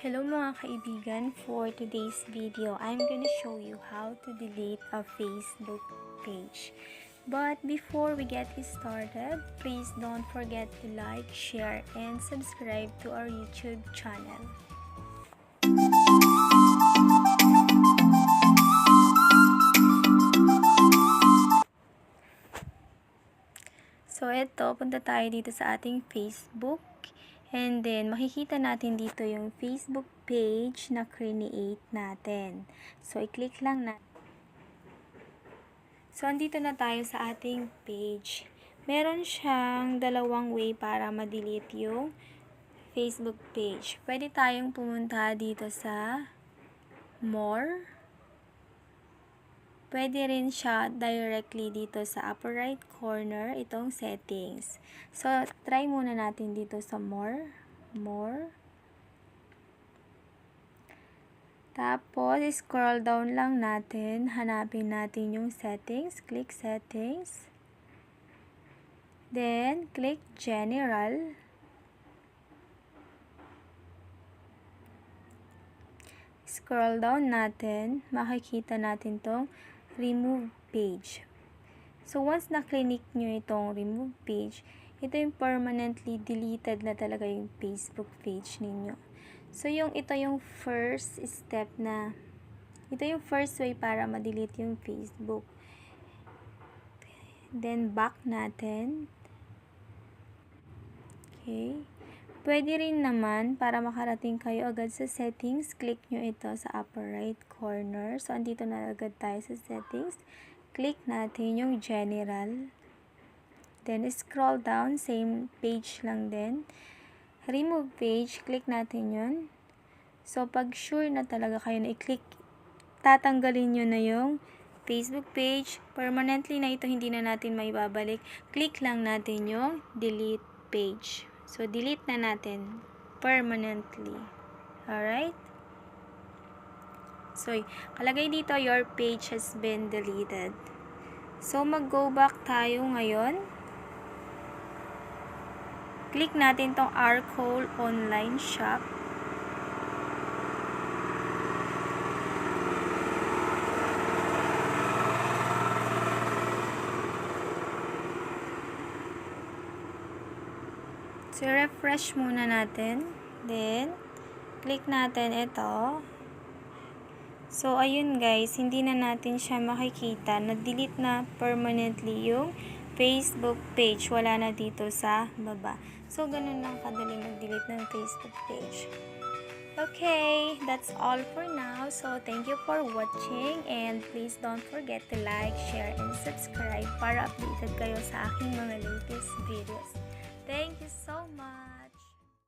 Hello mga kaibigan, for today's video, I'm gonna show you how to delete a Facebook page. But before we get started, please don't forget to like, share, and subscribe to our YouTube channel. So ito, punta tayo dito sa ating Facebook. And then, makikita natin dito yung Facebook page na create natin. So, i-click lang natin. So, andito na tayo sa ating page. Meron siyang dalawang way para ma-delete yung Facebook page. Pwede tayong pumunta dito sa More. Pwede rin siya directly dito sa upper right corner, itong settings. So, try muna natin dito sa More. Tapos, scroll down lang natin. Hanapin natin yung settings. Click settings. Then, click general. Scroll down natin. Makikita natin tong remove page. So, once na-click nyo itong remove page, ito yung permanently deleted na talaga yung Facebook page ninyo. So, ito yung first step na, ito yung first way para ma-delete yung Facebook. Then, back natin. Okay. Pwede rin naman, para makarating kayo agad sa settings, click nyo ito sa upper right corner. So, andito na agad tayo sa settings. Click natin yung general. Then, scroll down. Same page lang din. Remove page. Click natin yun. So, pag sure na talaga kayo na i-click, tatanggalin nyo na yung Facebook page. Permanently na ito, hindi na natin maibabalik. Click lang natin yung delete page. So, delete na natin permanently. Alright? So, kalagay dito, your page has been deleted. So, mag-go back tayo ngayon. Click natin tong Arcole Online Shop. So, refresh muna natin. Then, click natin ito. So, ayun guys, hindi na natin siya makikita. Na-delete na permanently yung Facebook page. Wala na dito sa baba. So, ganun lang kadali mag-delete ng Facebook page. Okay, that's all for now. So, thank you for watching. And please don't forget to like, share, and subscribe para updated kayo sa aking mga latest videos. Thank you so much!